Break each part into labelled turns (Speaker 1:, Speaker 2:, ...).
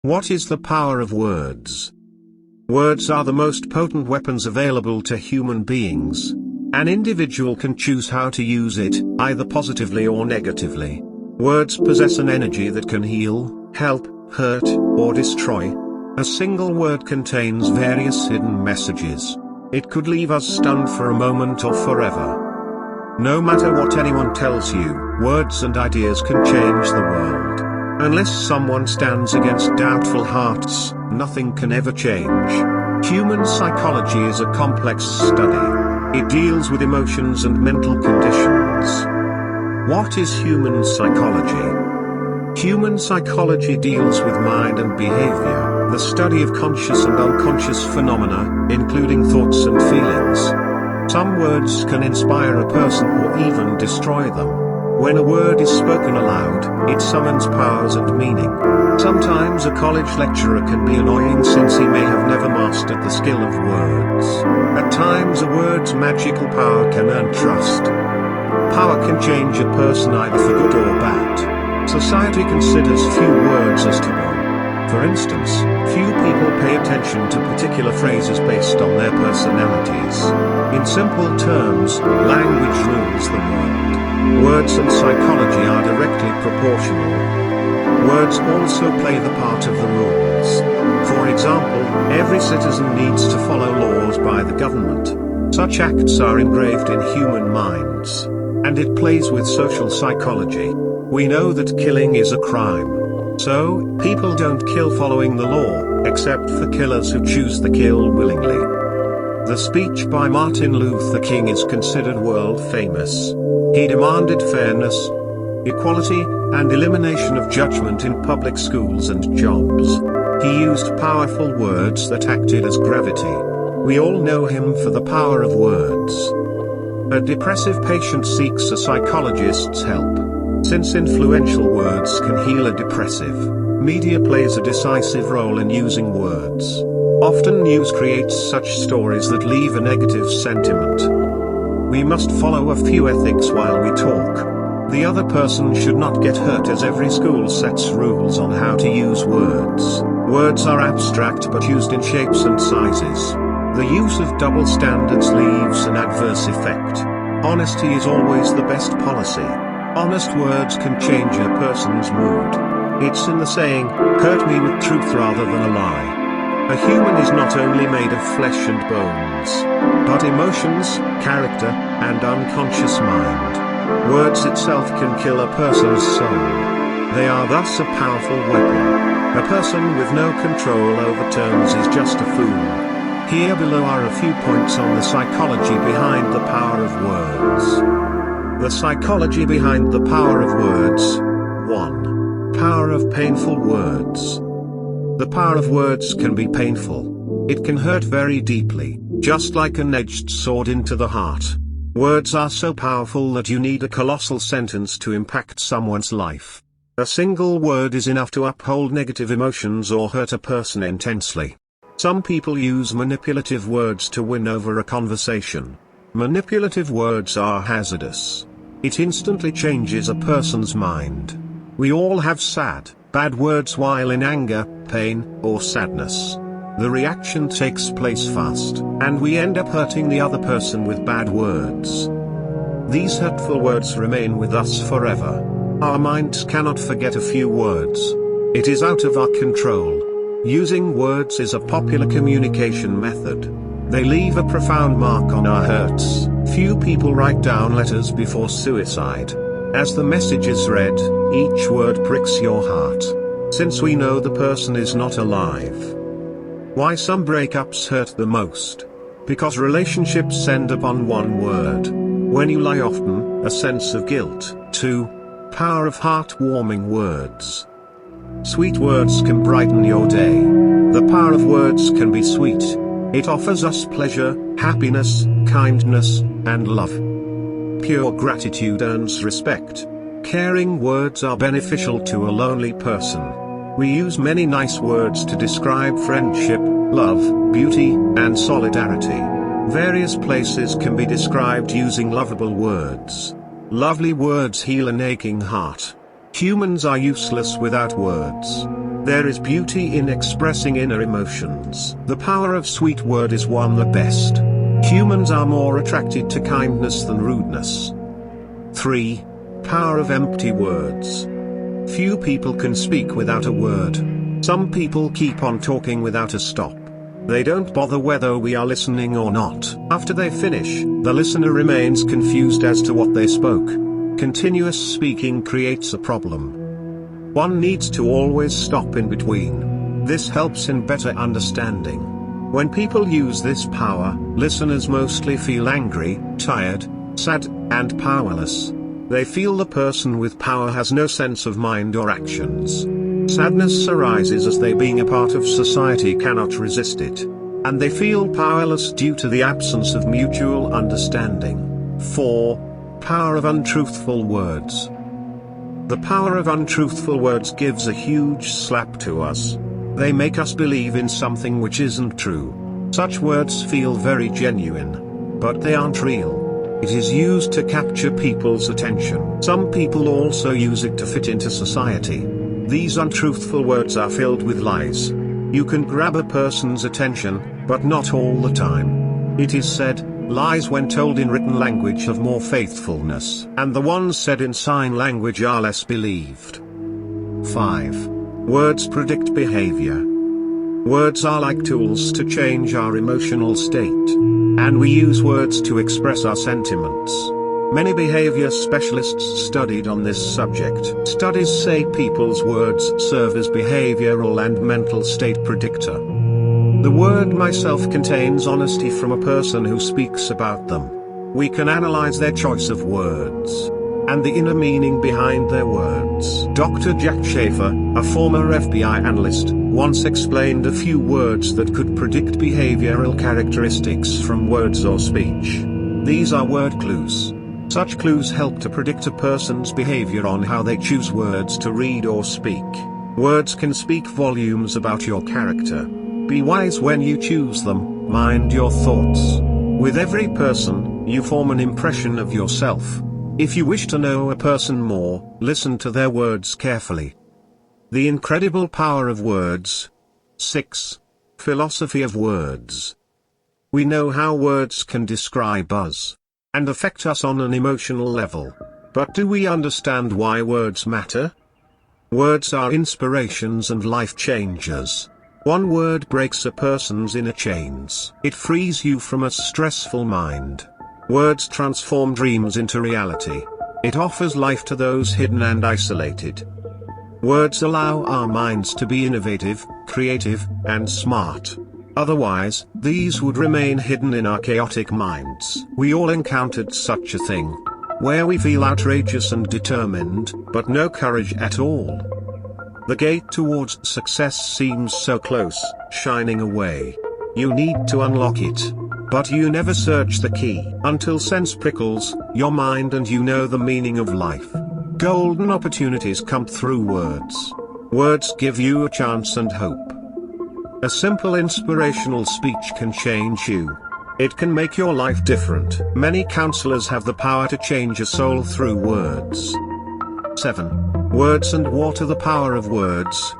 Speaker 1: What is the power of words? Words are the most potent weapons available to human beings. An individual can choose how to use it, either positively or negatively. Words possess an energy that can heal, help, hurt, or destroy. A single word contains various hidden messages. It could leave us stunned for a moment or forever. No matter what anyone tells you, words and ideas can change the world. Unless someone stands against doubtful hearts, nothing can ever change. Human psychology is a complex study. It deals with emotions and mental conditions. What is human psychology? Human psychology deals with mind and behavior, the study of conscious and unconscious phenomena, including thoughts and feelings. Some words can inspire a person or even destroy them. When a word is spoken aloud, it summons powers and meaning. Sometimes a college lecturer can be annoying since he may have never mastered the skill of words. At times a word's magical power can earn trust. Power can change a person either for good or bad. Society considers few words as taboo. For instance, few people pay attention to particular phrases based on their personalities. In simple terms, language rules the world. Words and psychology are directly proportional. Words also play the part of the rules. For example, every citizen needs to follow laws by the government. Such acts are engraved in human minds. And it plays with social psychology. We know that killing is a crime. So, people don't kill following the law, except for killers who choose the kill willingly. The speech by Martin Luther King is considered world famous. He demanded fairness, equality, and elimination of judgment in public schools and jobs. He used powerful words that acted as gravity. We all know him for the power of words. A depressive patient seeks a psychologist's help. Since influential words can heal a depressive, media plays a decisive role in using words. Often news creates such stories that leave a negative sentiment. We must follow a few ethics while we talk. The other person should not get hurt, as every school sets rules on how to use words. Words are abstract but used in shapes and sizes. The use of double standards leaves an adverse effect. Honesty is always the best policy. Honest words can change a person's mood. It's in the saying, hurt me with truth rather than a lie. A human is not only made of flesh and bones, but emotions, character, and unconscious mind. Words itself can kill a person's soul. They are thus a powerful weapon. A person with no control over terms is just a fool. Here below are a few points on the psychology behind the power of words. The psychology behind the power of words. 1. Power of painful words. The power of words can be painful. It can hurt very deeply, just like an edged sword into the heart. Words are so powerful that you need a colossal sentence to impact someone's life. A single word is enough to uphold negative emotions or hurt a person intensely. Some people use manipulative words to win over a conversation. Manipulative words are hazardous. It instantly changes a person's mind. We all have bad words while in anger, pain, or sadness. The reaction takes place fast, and we end up hurting the other person with bad words. These hurtful words remain with us forever. Our minds cannot forget a few words. It is out of our control. Using words is a popular communication method. They leave a profound mark on our hurts. Few people write down letters before suicide. As the message is read, each word pricks your heart. Since we know the person is not alive. Why some breakups hurt the most? Because relationships end upon one word. When you lie, often, a sense of guilt. 2. Power of heartwarming words. Sweet words can brighten your day. The power of words can be sweet. It offers us pleasure, happiness, kindness, and love. Pure gratitude earns respect. Caring words are beneficial to a lonely person. We use many nice words to describe friendship, love, beauty, and solidarity. Various places can be described using lovable words. Lovely words heal an aching heart. Humans are useless without words. There is beauty in expressing inner emotions. The power of sweet word is one the best. Humans are more attracted to kindness than rudeness. 3. Power of empty words. Few people can speak without a word. Some people keep on talking without a stop. They don't bother whether we are listening or not. After they finish, the listener remains confused as to what they spoke. Continuous speaking creates a problem. One needs to always stop in between. This helps in better understanding. When people use this power, listeners mostly feel angry, tired, sad, and powerless. They feel the person with power has no sense of mind or actions. Sadness arises as they, being a part of society, cannot resist it. And they feel powerless due to the absence of mutual understanding. 4. Power of untruthful words. The power of untruthful words gives a huge slap to us. They make us believe in something which isn't true. Such words feel very genuine. But they aren't real. It is used to capture people's attention. Some people also use it to fit into society. These untruthful words are filled with lies. You can grab a person's attention, but not all the time. It is said, lies when told in written language have more faithfulness, and the ones said in sign language are less believed. 5. Words predict behavior. Words are like tools to change our emotional state. And we use words to express our sentiments. Many behavior specialists studied on this subject. Studies say people's words serve as behavioral and mental state predictor. The word myself contains honesty from a person who speaks about them. We can analyze their choice of words and the inner meaning behind their words. Dr. Jack Schaefer, a former FBI analyst, once explained a few words that could predict behavioral characteristics from words or speech. These are word clues. Such clues help to predict a person's behavior on how they choose words to read or speak. Words can speak volumes about your character. Be wise when you choose them, mind your thoughts. With every person, you form an impression of yourself. If you wish to know a person more, listen to their words carefully. The incredible power of words. 6. Philosophy of words. We know how words can describe us and affect us on an emotional level. But do we understand why words matter? Words are inspirations and life changers. One word breaks a person's inner chains. It frees you from a stressful mind. Words transform dreams into reality. It offers life to those hidden and isolated. Words allow our minds to be innovative, creative, and smart. Otherwise, these would remain hidden in our chaotic minds. We all encountered such a thing, where we feel outrageous and determined, but no courage at all. The gate towards success seems so close, shining away. You need to unlock it. But you never search the key until sense prickles your mind and you know the meaning of life. Golden opportunities come through words. Words give you a chance and hope. A simple inspirational speech can change you. It can make your life different. Many counselors have the power to change a soul through words. 7. Words and water. The power of words.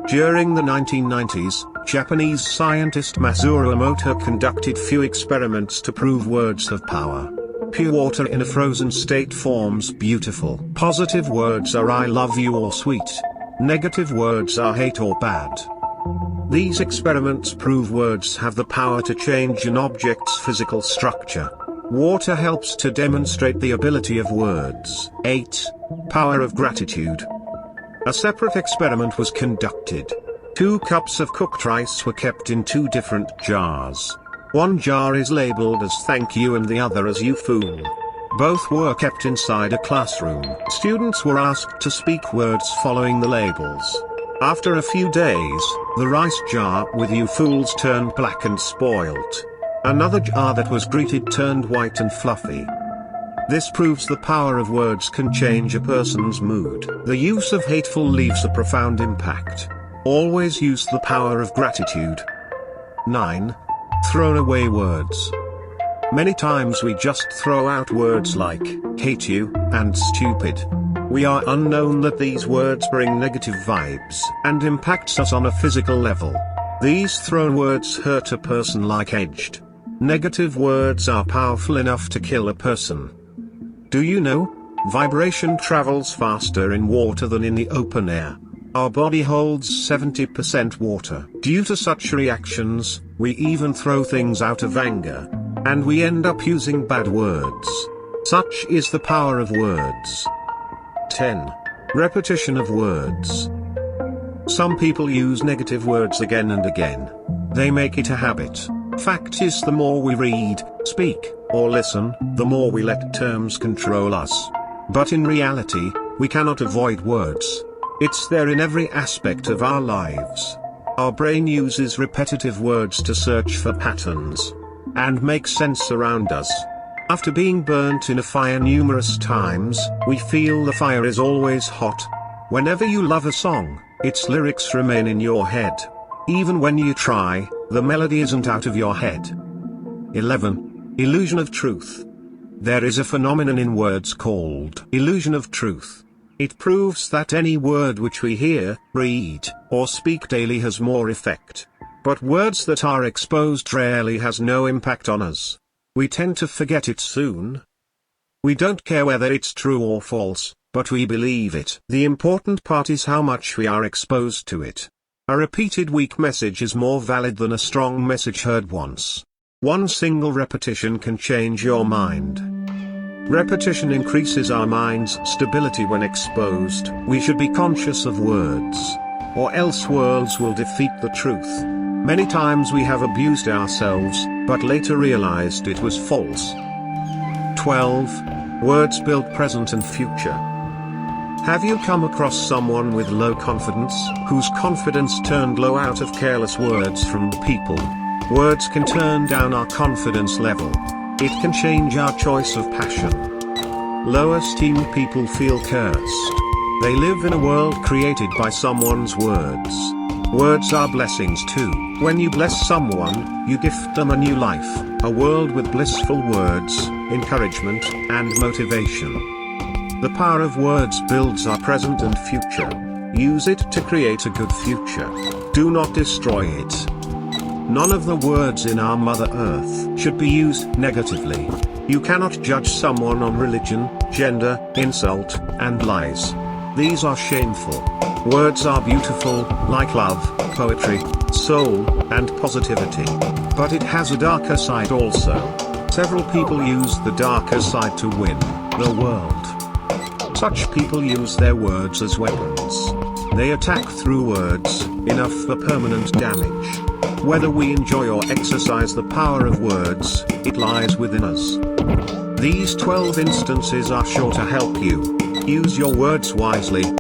Speaker 1: During the 1990s, Japanese scientist Masaru Emoto conducted few experiments to prove words have power. Pure water in a frozen state forms beautiful. Positive words are I love you or sweet. Negative words are hate or bad. These experiments prove words have the power to change an object's physical structure. Water helps to demonstrate the ability of words. 8. Power of gratitude. A separate experiment was conducted. 2 cups of cooked rice were kept in 2 different jars. One jar is labeled as thank you and the other as you fool. Both were kept inside a classroom. Students were asked to speak words following the labels. After a few days, the rice jar with you fools turned black and spoilt. Another jar that was greeted turned white and fluffy. This proves the power of words can change a person's mood. The use of hateful leaves a profound impact. Always use the power of gratitude. 9. Thrown away words. Many times we just throw out words like hate you and stupid. We are unknown that these words bring negative vibes and impacts us on a physical level. These thrown words hurt a person like edged. Negative words are powerful enough to kill a person. Do you know? Vibration travels faster in water than in the open air. Our body holds 70% water. Due to such reactions, we even throw things out of anger. And we end up using bad words. Such is the power of words. 10. Repetition of words. Some people use negative words again and again. They make it a habit. Fact is, the more we read, speak, or listen, the more we let terms control us. But in reality, we cannot avoid words. It's there in every aspect of our lives. Our brain uses repetitive words to search for patterns and make sense around us. After being burnt in a fire numerous times, we feel the fire is always hot. Whenever you love a song, its lyrics remain in your head. Even when you try, the melody isn't out of your head. 11. Illusion of truth. There is a phenomenon in words called illusion of truth. It proves that any word which we hear, read, or speak daily has more effect. But words that are exposed rarely has no impact on us. We tend to forget it soon. We don't care whether it's true or false, but we believe it. The important part is how much we are exposed to it. A repeated weak message is more valid than a strong message heard once. One single repetition can change your mind. Repetition increases our mind's stability when exposed. We should be conscious of words, or else words will defeat the truth. Many times we have abused ourselves, but later realized it was false. 12. Words build present and future. Have you come across someone with low confidence, whose confidence turned low out of careless words from people? Words can turn down our confidence level. It can change our choice of passion. Low-esteemed people feel cursed. They live in a world created by someone's words. Words are blessings too. When you bless someone, you gift them a new life, a world with blissful words, encouragement, and motivation. The power of words builds our present and future. Use it to create a good future. Do not destroy it. None of the words in our Mother Earth should be used negatively. You cannot judge someone on religion, gender, insult, and lies. These are shameful. Words are beautiful, like love, poetry, soul, and positivity. But it has a darker side also. Several people use the darker side to win the world. Such people use their words as weapons. They attack through words, enough for permanent damage. Whether we enjoy or exercise the power of words, it lies within us. These 12 instances are sure to help you. Use your words wisely,